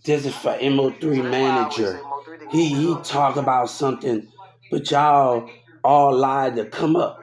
This is for MO3 manager. He talk about something, but y'all all lied to come up.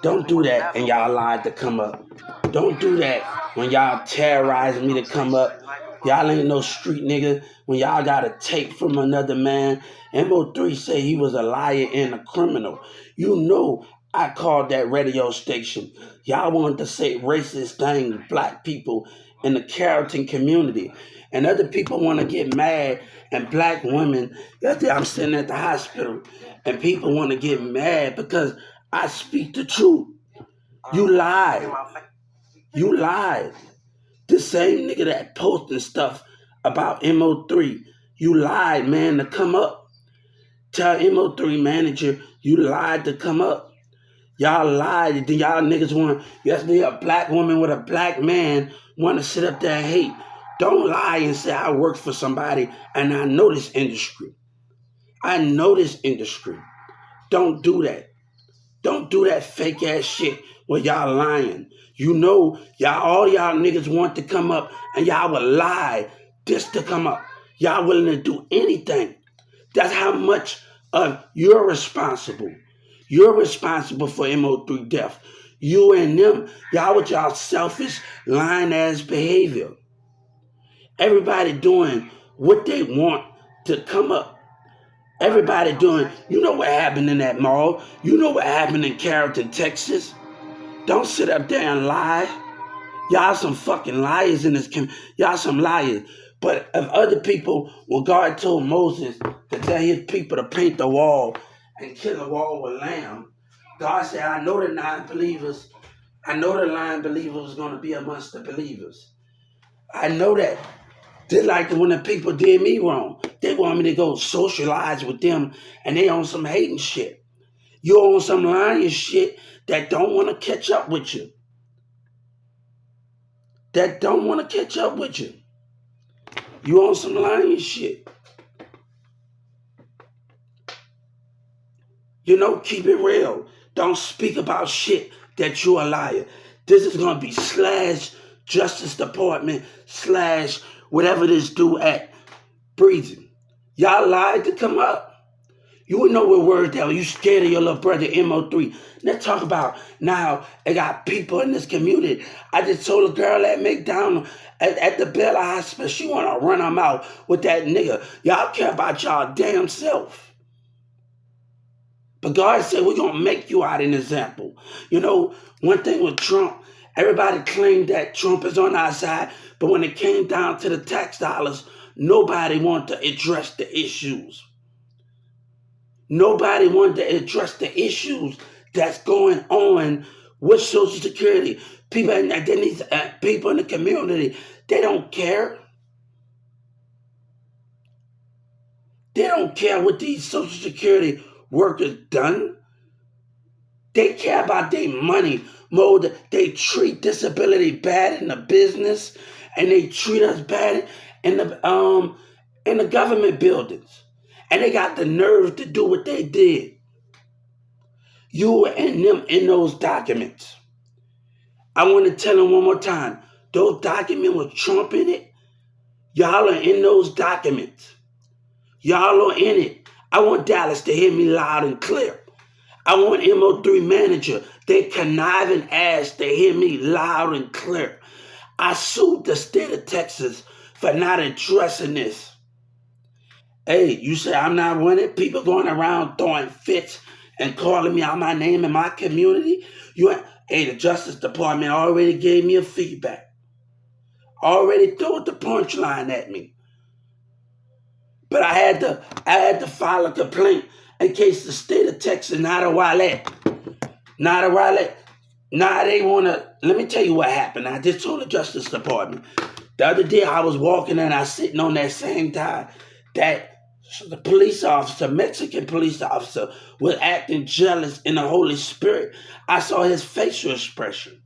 Don't do that, and y'all lied to come up. Don't do that when y'all terrorizing me to come up. Y'all ain't no street nigga when y'all got a tape from another man. MO3 say he was a liar and a criminal. You know I called that radio station. Y'all wanted to say racist things, black people in the Carrollton community. And other people want to get mad, and black women, I'm sitting at the hospital, and people want to get mad because I speak the truth. You lied. You lied. The same nigga that posting stuff about MO3, you lied, man, to come up. Tell MO3 manager you lied to come up. Y'all lied. Then y'all niggas want, yesterday a black woman with a black man want to sit up there and hate. Don't lie and say I work for somebody and I know this industry. I know this industry. Don't do that. Don't do that fake ass shit where y'all lying. You know, all y'all niggas want to come up and y'all will lie just to come up. Y'all willing to do anything. That's how much you're responsible. You're responsible for MO3 death. You and them, y'all with y'all selfish, lying ass behavior. Everybody doing what they want to come up. Everybody doing, you know what happened in that mall. You know what happened in Carrollton, Texas. Don't sit up there and lie. Y'all some fucking liars in this community. Y'all some liars. But if other people, when God told Moses to tell his people to paint the wall and kill the wall with lamb, God said, I know the non-believers. I know the non-believers was going to be amongst the believers. I know that. Just like when the people did me wrong. They want me to go socialize with them and they on some hating shit. You on some lying shit that don't want to catch up with you. That don't want to catch up with you. You on some lying shit. You know, keep it real. Don't speak about shit that you're a liar. This is going to be /JusticeDepartment / whatever this do at Breathing. Y'all lied to come up. You would know what word that was. You scared of your little brother MO3. Let's talk about now. They got people in this community. I just told a girl at McDonald's at the Bella Hospital, she want to run them out with that nigga. Y'all care about y'all damn self. But God said, we're going to make you out an example. You know, one thing with Trump, everybody claimed that Trump is on our side. But when it came down to the tax dollars, nobody wanted to address the issues. Nobody wanted to address the issues that's going on with Social Security. People in the community, they don't care. They don't care what these Social Security workers done. They care about their money more. They treat disability bad in the business, and they treat us bad in the government buildings. And they got the nerve to do what they did. You and them in those documents. I want to tell them one more time. Those documents with Trump in it, y'all are in those documents. Y'all are in it. I want Dallas to hear me loud and clear. I want MO3 manager, they conniving ass to hear me loud and clear. I sued the state of Texas for not addressing this. Hey, you say I'm not winning? People going around throwing fits and calling me out my name in my community? Hey, the Justice Department already gave me a feedback. Already threw the punchline at me. But I had to file a complaint in case the state of Texas, not a wallet. Nah, they want to, let me tell you what happened. I just told the Justice Department. The other day I was walking and I was sitting on that same tire that the police officer, Mexican police officer, was acting jealous in the Holy Spirit. I saw his facial expression.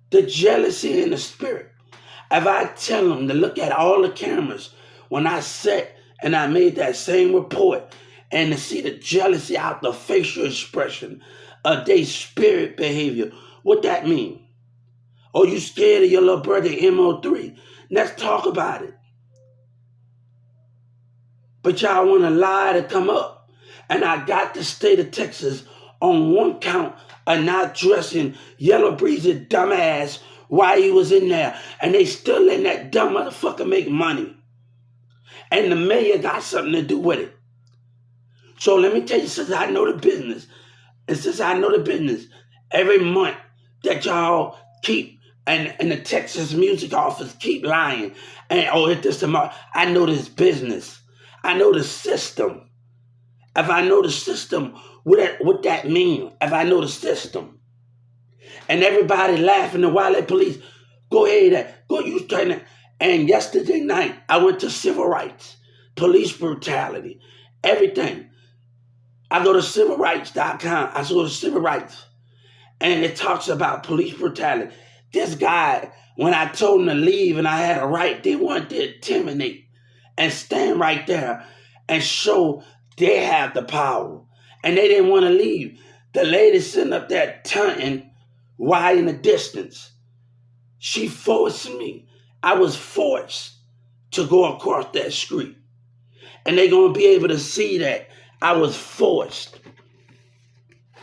The jealousy in the spirit. If I tell him to look at all the cameras when I sat and I made that same report and to see the jealousy out the facial expression of their spirit behavior, what that mean? Oh, you scared of your little brother MO3? Let's talk about it. But y'all want to lie to come up. And I got the state of Texas on one count of not dressing Yellow Breeze's dumbass while he was in there. And they still letting that dumb motherfucker make money. And the mayor got something to do with it. So let me tell you, since I know the business, every month that y'all keep, and the Texas Music Office keep lying, and it's this tomorrow, I know this business. I know the system. If I know the system, what that mean? If I know the system. And everybody laughing, the Wildlife Police, go ahead, go use training. And yesterday night, I went to civil rights, police brutality, everything. I go to civilrights.com. I go to civil rights. And it talks about police brutality. This guy, when I told him to leave and I had a right, they wanted to intimidate and stand right there and show they have the power. And they didn't want to leave. The lady sitting up there taunting wide in the distance. She forced me. I was forced to go across that street. And they're going to be able to see that I was forced.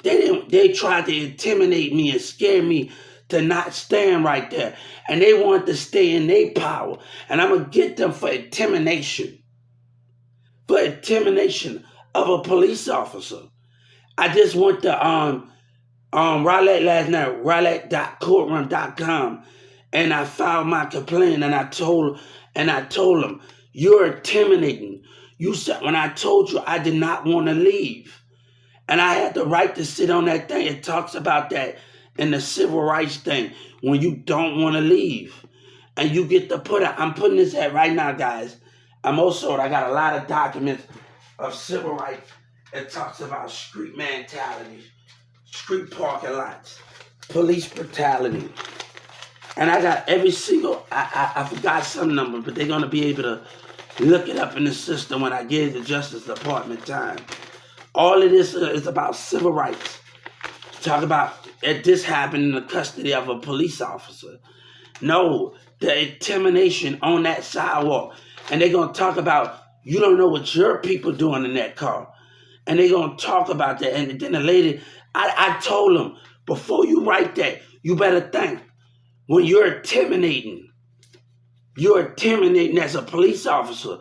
They tried to intimidate me and scare me to not stand right there. And they wanted to stay in their power. And I'm going to get them for intimidation. For intimidation of a police officer. I just went to Rowlett last night, rowlett.courtroom.com, and I filed my complaint, and I told them, you're intimidating. You said, when I told you I did not want to leave, and I had the right to sit on that thing. It talks about that in the civil rights thing, when you don't want to leave, and you get to put it. I'm putting this at right now, guys. I got a lot of documents of civil rights. It talks about street mentality, street parking lots, police brutality. And I got every single, I forgot some number, but they're going to be able to look it up in the system when I give the Justice Department time. All of this is about civil rights. Talk about this happened in the custody of a police officer. No, the intimidation on that sidewalk. And they're going to talk about, you don't know what your people doing in that car. And they're going to talk about that. And then the lady, I told them, before you write that, you better think. When you're intimidating as a police officer.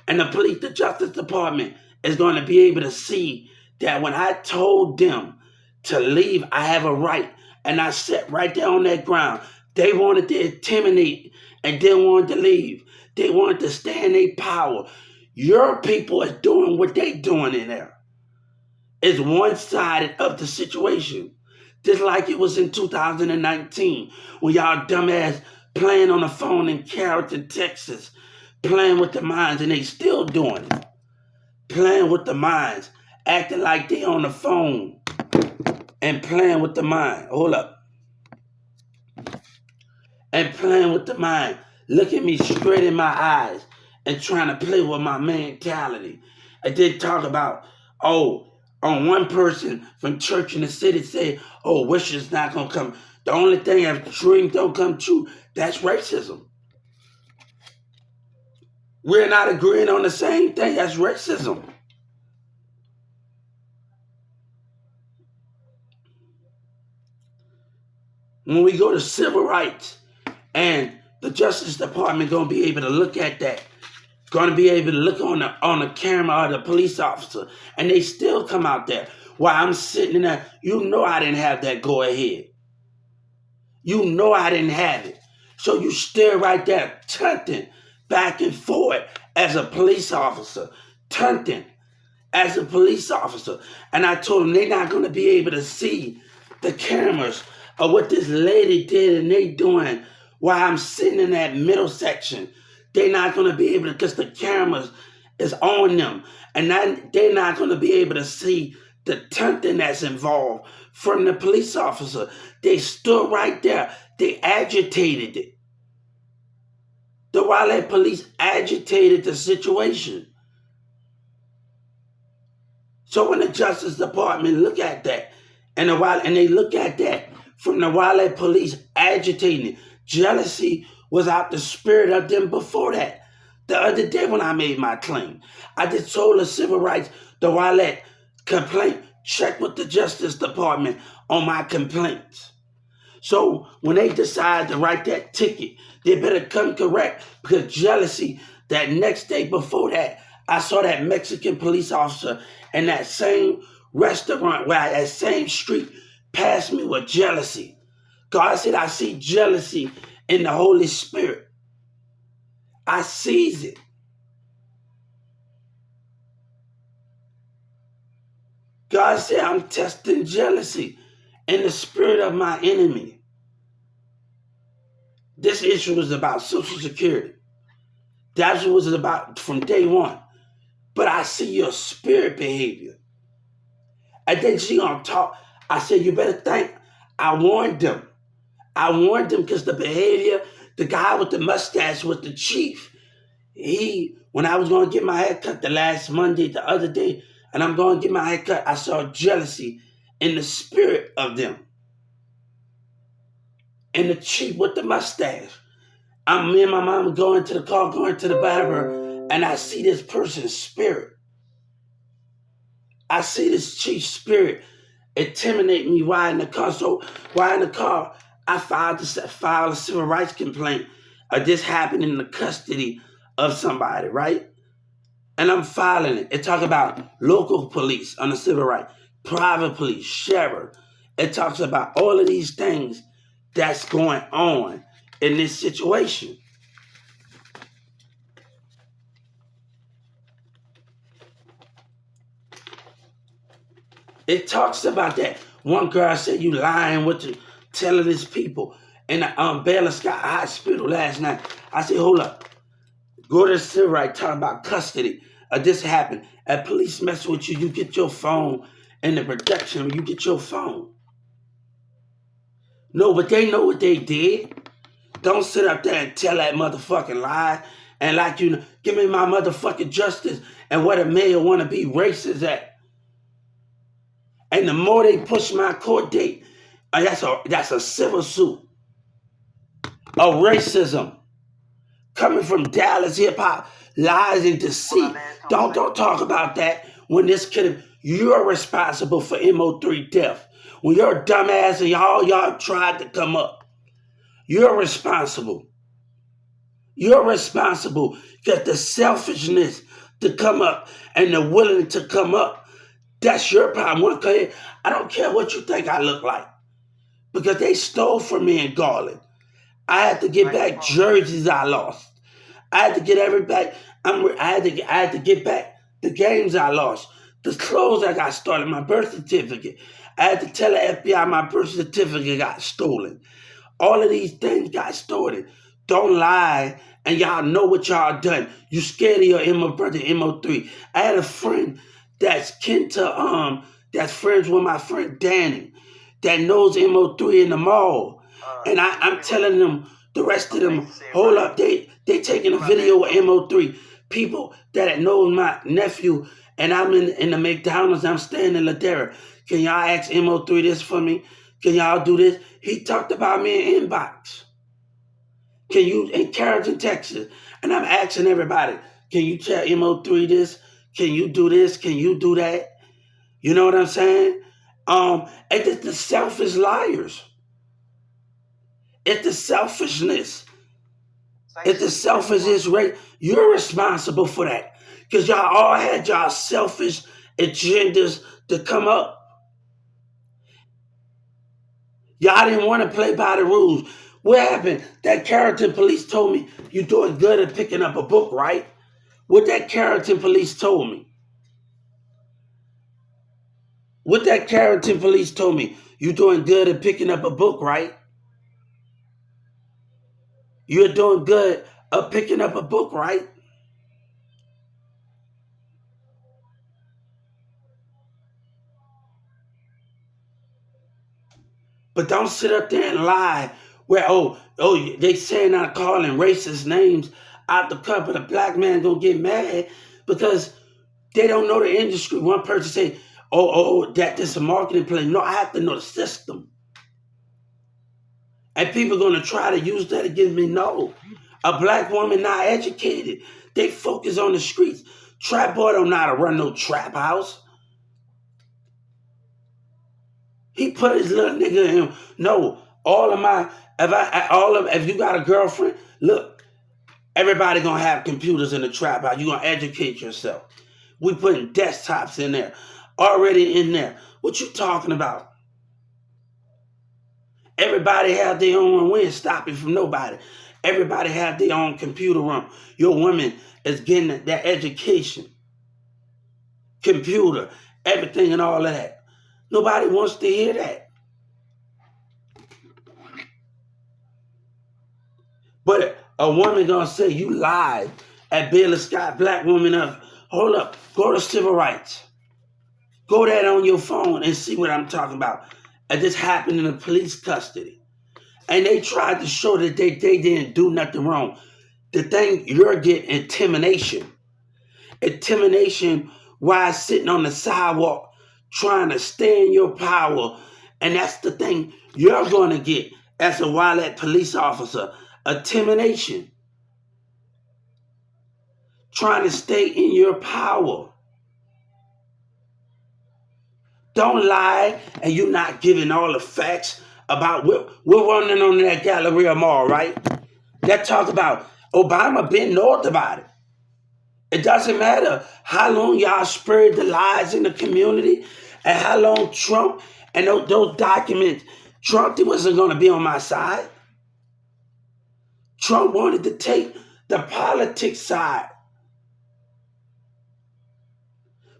And the Justice Department is going to be able to see that when I told them to leave, I have a right. And I sat right there on that ground. They wanted to intimidate and didn't want to leave. They wanted to stay in their power. Your people are doing what they doing in there. It's one-sided of the situation. Just like it was in 2019 when y'all dumbass playing on the phone in Carrollton, Texas, playing with the minds, and they still doing it. Playing with the minds, acting like they on the phone and playing with the mind. Hold up. And playing with the mind. Look at me straight in my eyes and trying to play with my mentality. I did talk about, on one person from church in the city say, wishes not going to come. The only thing if dreams don't come true, that's racism. We're not agreeing on the same thing. That's racism. When we go to civil rights and the Justice Department going to be able to look at that, going to be able to look on the camera of the police officer, and they still come out there while I'm sitting in there. You know I didn't have that go ahead. You know I didn't have it. So you still right there taunting back and forth as a police officer. Taunting as a police officer. And I told them they're not going to be able to see the cameras of what this lady did and they doing while I'm sitting in that middle section. They're not going to be able to, because the cameras is on them. And they're not going to be able to see the taunting that's involved from the police officer. They stood right there. They agitated it. The Rowlett police agitated the situation. So when the Justice Department look at that, and they look at that from the Rowlett police agitating it, jealousy was out the spirit of them before that. The other day when I made my claim, I just told the civil rights, the Wallet complaint, check with the Justice Department on my complaints. So when they decide to write that ticket, they better come correct, because jealousy, that next day before that, I saw that Mexican police officer in that same restaurant, where that same street, pass me with jealousy. God said, I see jealousy in the Holy Spirit. I sees it. God said, I'm testing jealousy in the spirit of my enemy. This issue was about Social Security. That's what it was about from day one. But I see your spirit behavior. And then she gonna talk. I said, you better think. I warned them. I warned them because the behavior, the guy with the mustache was the chief. When I was gonna get my hair cut the last Monday, the other day, and I'm gonna get my hair cut, I saw jealousy in the spirit of them. And the chief with the mustache. Me and my mom going to the car, going to the barber, and I see this person's spirit. I see this chief's spirit intimidate me while in the car. So while in the car, I filed a civil rights complaint of this happened in the custody of somebody, right? And I'm filing it. It talks about local police on the civil rights, private police, sheriff. It talks about all of these things that's going on in this situation. It talks about that. One girl said, you lying what you telling these people in the Baylor Scott Hospital last night. I said, hold up. Go to the civil rights, talk about custody. This happened. If police mess with you, you get your phone in the production, you get your phone. No, but they know what they did. Don't sit up there and tell that motherfucking lie and like you know, give me my motherfucking justice and where the mayor want to be racist at. And the more they push my court date, that's a civil suit of racism coming from Dallas hip hop, lies and deceit. Don't talk about that when this kid. You're responsible for MO3 death. When your dumbass and y'all tried to come up, you're responsible. You're responsible because the selfishness to come up and the willing to come up, that's your problem. I don't care what you think I look like, because they stole from me in Garland. I had to get back jerseys I lost. I had to get everybody. I had to get back the games I lost, the clothes I got stolen, my birth certificate. I had to tell the FBI my birth certificate got stolen. All of these things got stolen. Don't lie, and y'all know what y'all done. You scared of your MO brother, MO3. I had a friend that's kin to that's friends with my friend Danny, that knows MO3 in the mall. And I'm telling them, the rest of them, hold up, they taking a video of MO3. People that know my nephew, and I'm in the McDonald's, I'm staying in Ladera. Can y'all ask MO3 this for me? Can y'all do this? He talked about me in inbox. Can you, in Carrollton, Texas? And I'm asking everybody, can you tell MO3 this? Can you do this? Can you do that? You know what I'm saying? It's the selfish liars. It's the selfishness. It's the selfishness rate. You're responsible for that. Because y'all all had y'all selfish agendas to come up. Y'all didn't want to play by the rules. What happened? That Carrollton police told me, you're doing good at picking up a book, right? What that Carrollton police told me. What that Carrollton police told me, you're doing good at picking up a book, right? You're doing good at picking up a book, right? But don't sit up there and lie where, they saying I'm calling racist names out the cup, but a black man gonna get mad because they don't know the industry. One person say, that this is a marketing play. No, I have to know the system. And people are going to try to use that against me. No. A black woman not educated. They focus on the streets. Trap boy don't know how to run no trap house. He put his little nigga in him. No, if you got a girlfriend, look, everybody gonna have computers in the trap house. You gonna educate yourself. We putting desktops in there, already in there. What you talking about? Everybody have their own. We ain't stopping from nobody. Everybody have their own computer room. Your woman is getting that education, computer, everything and all of that. Nobody wants to hear that. But a woman gonna say you lied at Baylor Scott, black woman up. Hold up, go to civil rights. Go that on your phone and see what I'm talking about. And this happened in the police custody. And they tried to show that they didn't do nothing wrong. The thing you're getting intimidation. Intimidation while sitting on the sidewalk trying to stay in your power. And that's the thing you're gonna get as a Wildcat police officer. Intimidation. Trying to stay in your power. Don't lie and you're not giving all the facts about we're running on that Galleria Mall, right? That talk about Obama been north about it. It doesn't matter how long y'all spread the lies in the community and how long Trump and those documents, Trump wasn't going to be on my side. Trump wanted to take the politics side.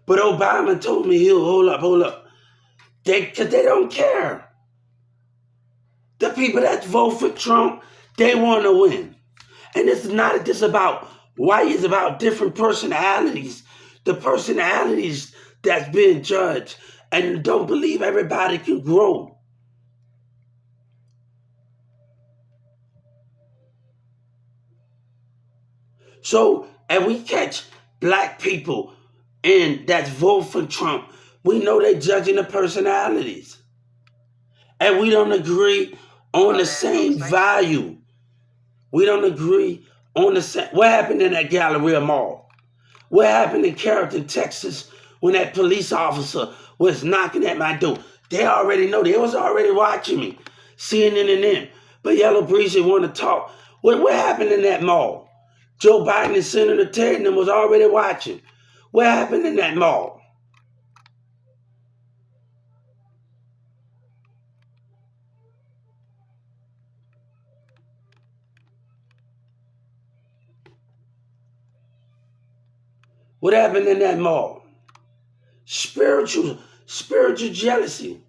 But Obama told me, hold up. Because they don't care. The people that vote for Trump, they want to win. And it's not just about white, it's about different personalities. The personalities that's being judged. And don't believe everybody can grow. So, and we catch black people and that vote for Trump, we know they're judging the personalities. And we don't agree on the same value. We don't agree on the same. What happened in that Galleria Mall? What happened in Carrollton, Texas, when that police officer was knocking at my door? They already know. They was already watching me, CNN and them. But Yellow Breezy want to talk. What happened in that mall? Joe Biden and Senator Ted and them was already watching. What happened in that mall? What happened in that mall? Spiritual jealousy.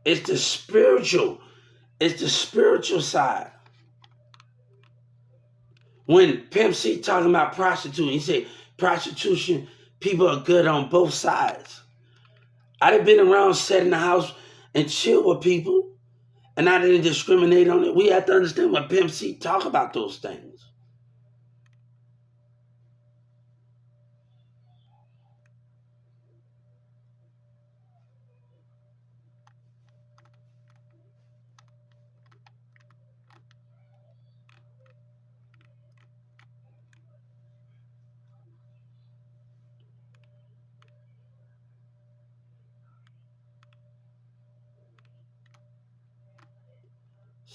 It's the spiritual side. When Pimp C talking about prostitution, he said prostitution, people are good on both sides. I done been around, sat in the house and chill with people, and I didn't discriminate on it. We have to understand when Pimp C talk about those things.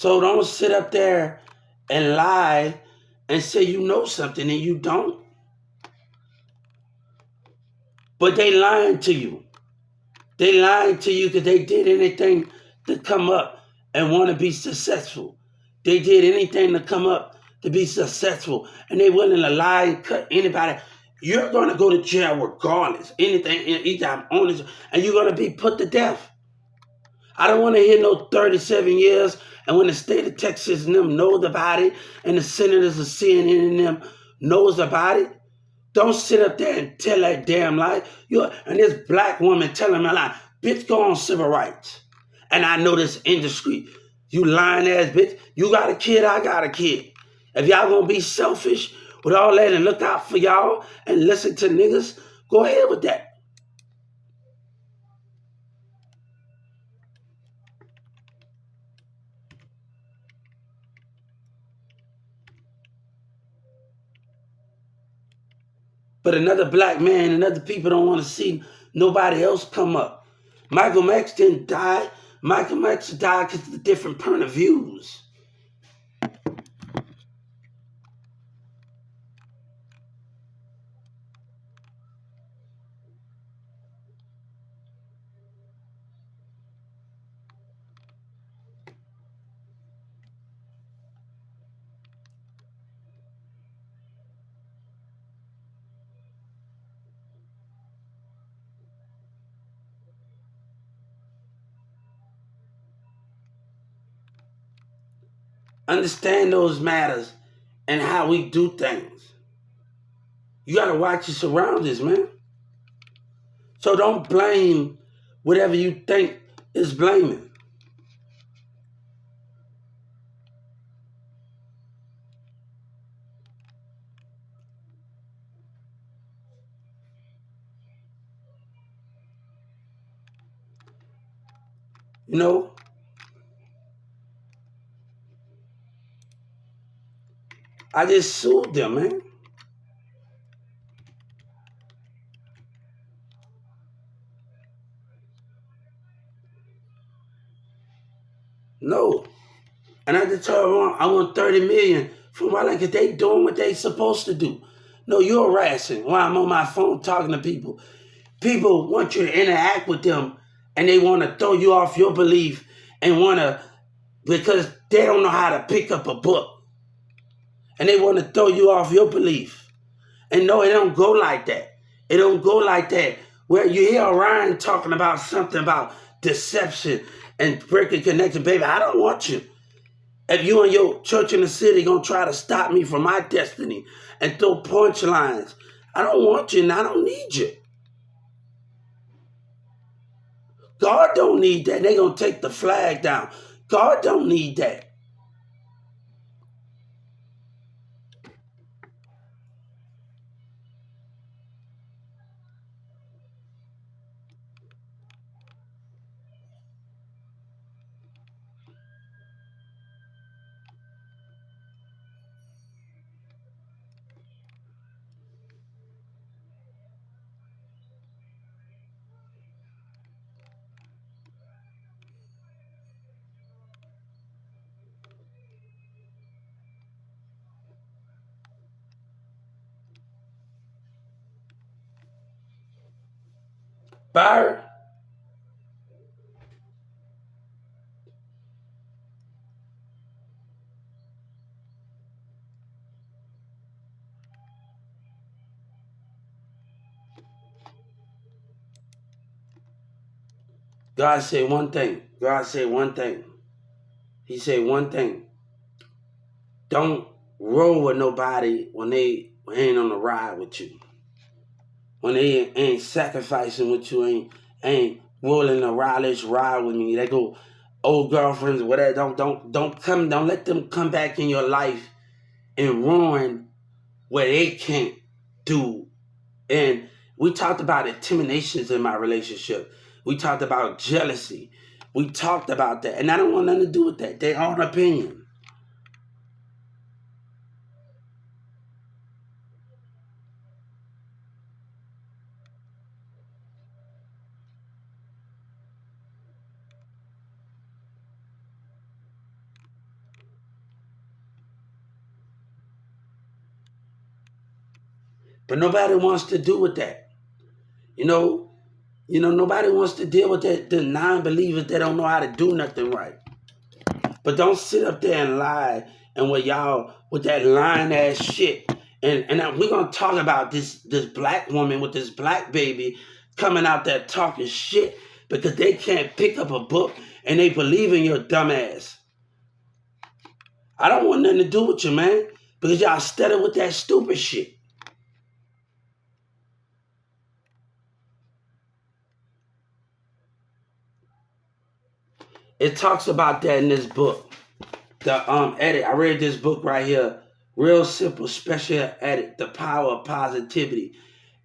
So don't sit up there and lie and say you know something and you don't. But they lying to you. They lying to you because they did anything to come up and want to be successful. They did anything to come up to be successful. And they willing to lie and cut anybody. You're going to go to jail regardless. Anything, honest, and you're going to be put to death. I don't want to hear no 37 years. And when the state of Texas and them knows about it, and the senators of CNN and them knows about it, Don't sit up there and tell that damn lie. And this black woman telling me a lie. Bitch, go on civil rights. And I know this industry. You lying ass bitch. You got a kid, I got a kid. If y'all gonna be selfish with all that and look out for y'all and listen to niggas, go ahead with that. But another black man and other people don't want to see nobody else come up. Michael X didn't die. Michael X died because of the different point of views. Understand those matters and how we do things. You got to watch your surroundings, man. So don't blame whatever you think is blaming. You know, I just sued them, man. No. And I just told them I want 30 million from why, like, if they doing what they supposed to do. No, you're harassing while I'm on my phone talking to people. People want you to interact with them and they want to throw you off your belief and want to, because they don't know how to pick up a book. And they want to throw you off your belief. And no, it don't go like that. It don't go like that. Where you hear Orion talking about something about deception and breaking connection, baby, I don't want you. If you and your church in the city gonna try to stop me from my destiny and throw punchlines, I don't want you and I don't need you. God don't need that. They gonna take the flag down. God don't need that. Byron, God said one thing. God said one thing. He said one thing. Don't roll with nobody when they ain't on the ride with you. When they ain't sacrificing with you, ain't rolling the ride, let's ride with me. They go old girlfriends or whatever. Don't let them come back in your life and ruin what they can't do. And we talked about intimidations in my relationship. We talked about jealousy. We talked about that. And I don't want nothing to do with that. Their own opinion. But nobody wants to do with that. You know, nobody wants to deal with that, the non-believers that don't know how to do nothing right. But don't sit up there and lie and with y'all with that lying ass shit. And we're gonna talk about this black woman with this black baby coming out there talking shit because they can't pick up a book and they believe in your dumb ass. I don't want nothing to do with you, man, because y'all study with that stupid shit. It talks about that in this book. The edit. I read this book right here. Real simple, special edit. The Power of Positivity.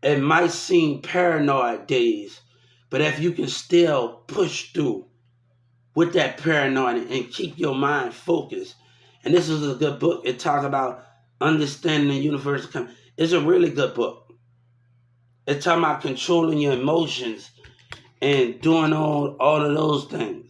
It might seem paranoid days, but if you can still push through with that paranoid and keep your mind focused, and this is a good book. It talks about understanding the universe. It's a really good book. It's talking about controlling your emotions and doing all of those things.